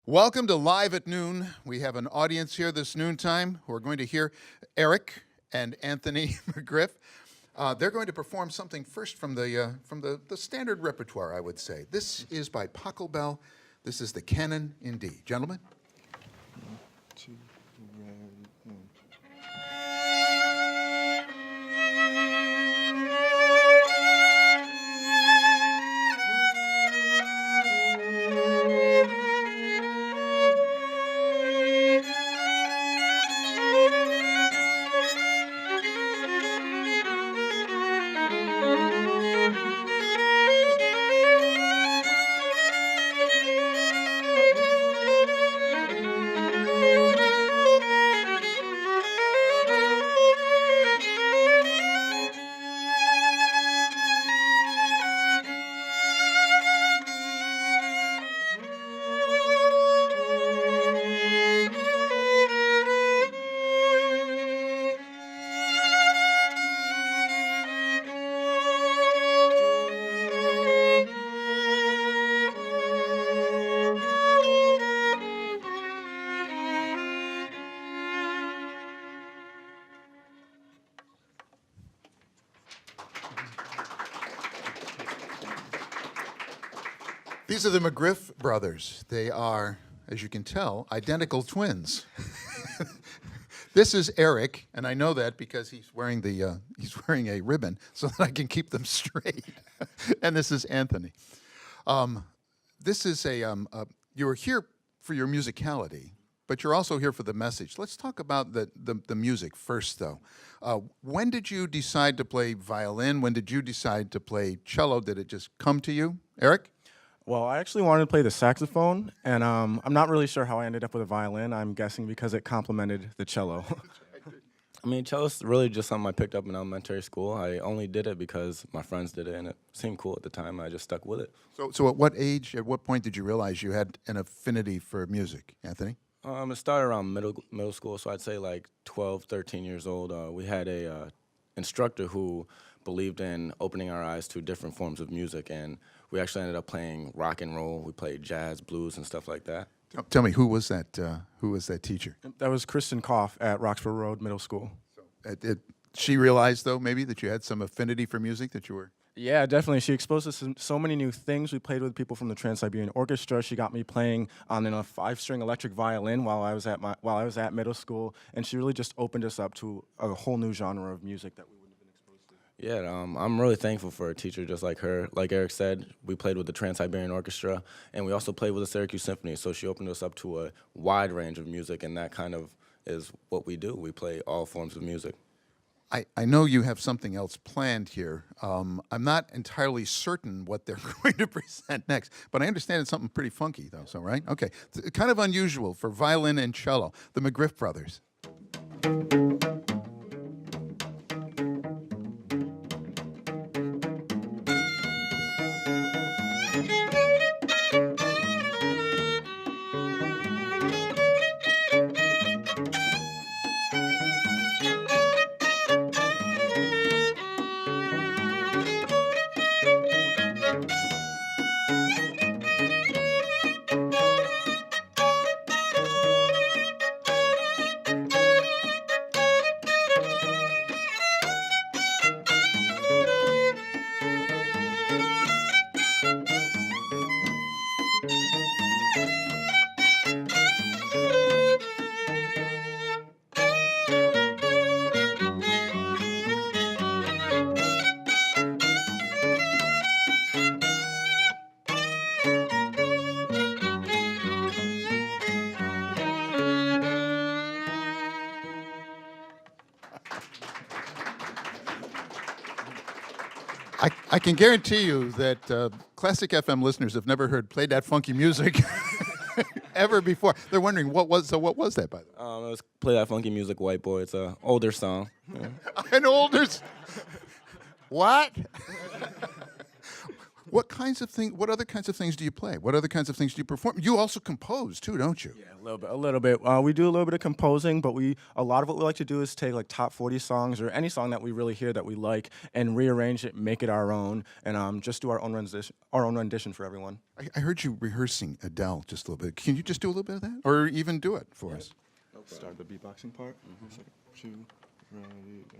Welcome to Live at Noon. We have an audience here this noontime who are going to hear Eric and Anthony McGriff. They're going to perform something first from the standard repertoire, I would say. This is by Pachelbel. This is the Canon in D. Gentlemen. 1, 2, ready, and... These are the McGriff brothers. They are, as you can tell, identical twins. This is Eric, and I know that because he's wearing a ribbon so that I can keep them straight. And this is Anthony. This is you are here for your musicality, but you're also here for the message. Let's talk about the music first, though. When did you decide to play violin? When did you decide to play cello? Did it just come to you, Eric? Well, I actually wanted to play the saxophone, and I'm not really sure how I ended up with a violin. I'm guessing because it complemented the cello. I mean, cello's really just something I picked up in elementary school. I only did it because my friends did it, and it seemed cool at the time. I just stuck with it. So at what age, at what point did you realize you had an affinity for music, Anthony? It started around middle school, so I'd say like 12, 13 years old. We had a instructor who believed in opening our eyes to different forms of music, and we actually ended up playing rock and roll. We played jazz, blues, and stuff like that. Tell me, who was that? Who was that teacher? That was Kristen Koff at Roxborough Road Middle School. She realized, though, maybe that you had some affinity for music, that you were. Yeah, definitely. She exposed us to so many new things. We played with people from the Trans-Siberian Orchestra. She got me playing on a 5-string electric violin while I was at middle school, and she really just opened us up to a whole new genre of music that we wouldn't have been exposed to. Yeah, I'm really thankful for a teacher just like her. Like Eric said, we played with the Trans-Siberian Orchestra, and we also played with the Syracuse Symphony, so she opened us up to a wide range of music, and that kind of is what we do. We play all forms of music. I know you have something else planned here. I'm not entirely certain what they're going to present next, but I understand it's something pretty funky, though, so right? Okay. It's kind of unusual for violin and cello. The McGriff brothers. I can guarantee you that Classic FM listeners have never heard "Play That Funky Music" ever before. They're wondering what was that, by the way? It was Play That Funky Music, White Boy. It's an older song. Yeah. An older. What? What other kinds of things do you play? What other kinds of things do you perform? You also compose too, don't you? Yeah, a little bit. A little bit. We do a little bit of composing, but a lot of what we like to do is take like top 40 songs or any song that we really hear that we like and rearrange it, make it our own, and just do our own rendition for everyone. I heard you rehearsing Adele just a little bit. Can you just do a little bit of that, or even do it for us? Start the beatboxing part. Second, 2, ready, go.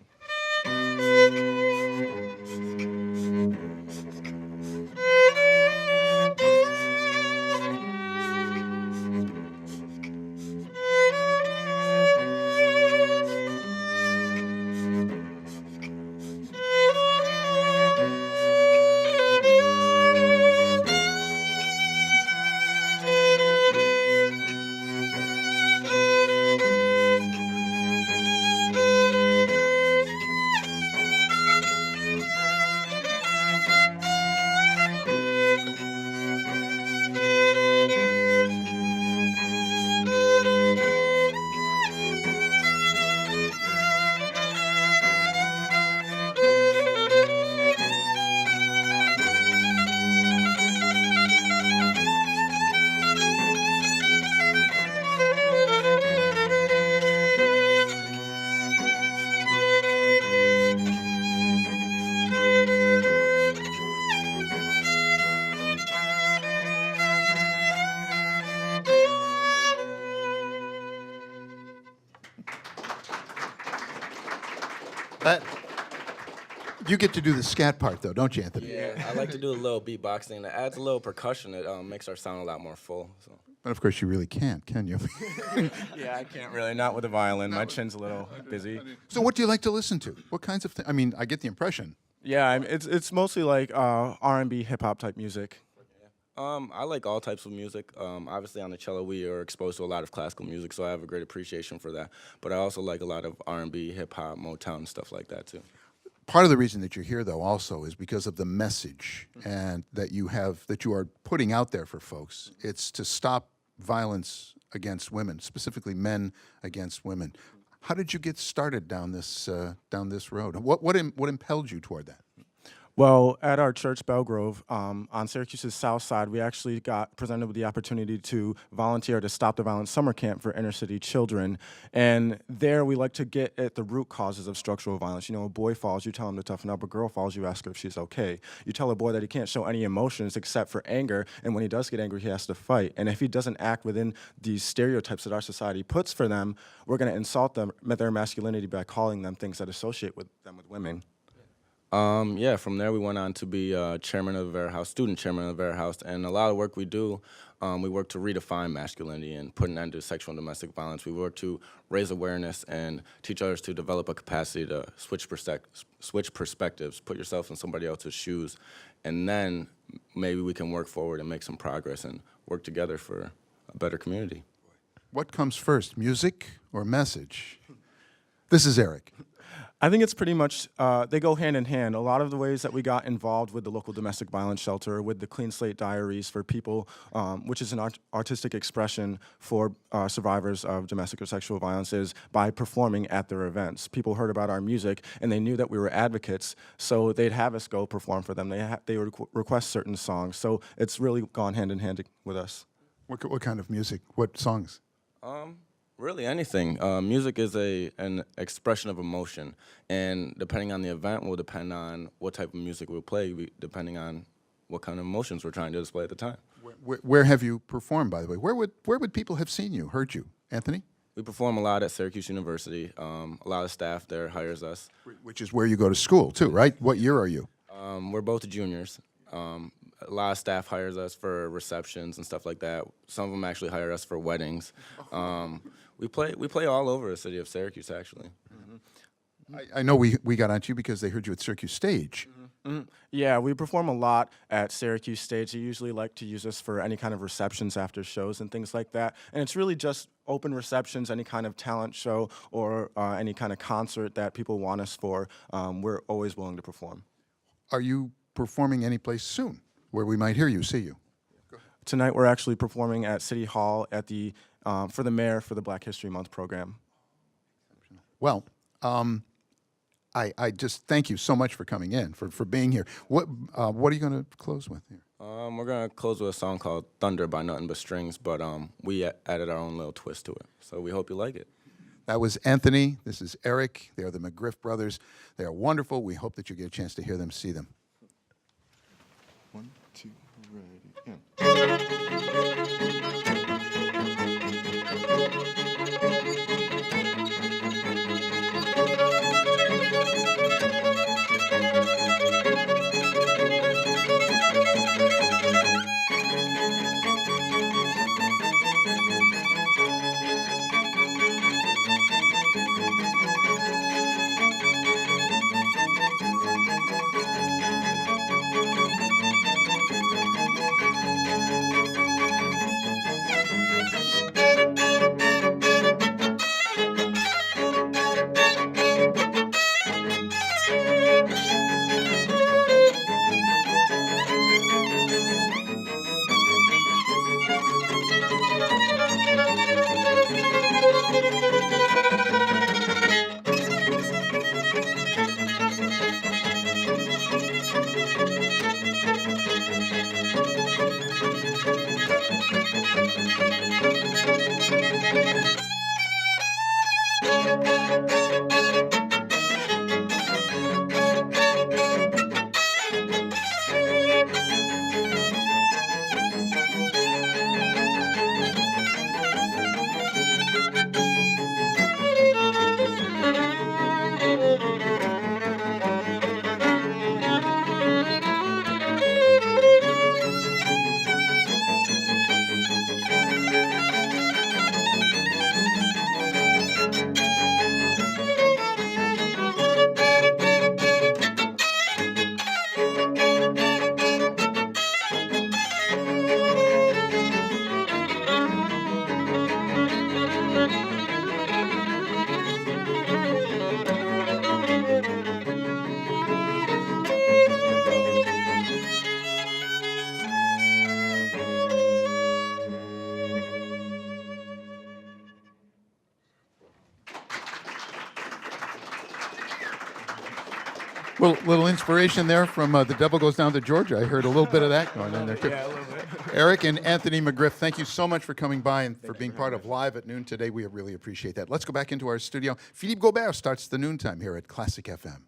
That you get to do the scat part though, don't you, Anthony? Yeah, I like to do a little beatboxing. It adds a little percussion. It makes our sound a lot more full. So. But of course, you really can't, can you? Yeah, I can't really. Not with a violin. My chin's a little busy. So, what do you like to listen to? What kinds of things? I mean, I get the impression. Yeah, it's mostly like R&B, hip hop type music. I like all types of music. Obviously, on the cello, we are exposed to a lot of classical music, so I have a great appreciation for that. But I also like a lot of R&B, hip hop, Motown, stuff like that too. Part of the reason that you're here, though, also is because of the message and that you are putting out there for folks. It's to stop violence against women, specifically men against women. How did you get started down this road? What impelled you toward that? Well, at our church, Belgrove, on Syracuse's south side, we actually got presented with the opportunity to volunteer to Stop the Violence summer camp for inner city children. And there we like to get at the root causes of structural violence. You know, a boy falls, you tell him to toughen up. A girl falls, you ask her if she's okay. You tell a boy that he can't show any emotions except for anger, and when he does get angry, he has to fight. And if he doesn't act within these stereotypes that our society puts for them, we're going to insult them, their masculinity, by calling them things that associate with them with women. Yeah, from there we went on to be chairman of the Vera House, student chairman of the Vera House, and a lot of work we do, we work to redefine masculinity and put an end to sexual and domestic violence. We work to raise awareness and teach others to develop a capacity to switch perspectives, put yourself in somebody else's shoes, and then maybe we can work forward and make some progress and work together for a better community. What comes first, music or message? This is Eric. I think it's pretty much, they go hand in hand. A lot of the ways that we got involved with the local domestic violence shelter, with the Clean Slate Diaries for people, which is an artistic expression for survivors of domestic or sexual violence, is by performing at their events. People heard about our music, and they knew that we were advocates, so they'd have us go perform for them. They would request certain songs, so it's really gone hand in hand with us. What kind of music? What songs? Really anything. Music is an expression of emotion, and depending on the event will depend on what type of music we'll play, depending on what kind of emotions we're trying to display at the time. Where have you performed, by the way? Where would people have seen you, heard you? Anthony? We perform a lot at Syracuse University. A lot of staff there hires us. Which is where you go to school, too, right? What year are you? We're both juniors. A lot of staff hires us for receptions and stuff like that. Some of them actually hire us for weddings. We play all over the city of Syracuse, actually. I know we got onto you because they heard you at Syracuse Stage. Yeah, we perform a lot at Syracuse Stage. They usually like to use us for any kind of receptions after shows and things like that. And it's really just open receptions, any kind of talent show or any kind of concert that people want us for. We're always willing to perform. Are you performing any place soon where we might hear you, see you? Tonight we're actually performing at City Hall at the for the mayor for the Black History Month program. Well, I just thank you so much for coming in, for being here. What are you going to close with here? We're gonna close with a song called "Thunder" by Nothing But Strings, but we added our own little twist to it. So we hope you like it. That was Anthony. This is Eric. They are the McGriff brothers. They are wonderful. We hope that you get a chance to hear them, see them. 1, 2, ready, and. Little inspiration there from The Devil Goes Down to Georgia. I heard a little bit of that going in there, too. Yeah, a little bit. Eric and Anthony McGriff, thank you so much for coming by and for being part of Live at Noon today. We really appreciate that. Let's go back into our studio. Philippe Gobert starts the noontime here at Classic FM.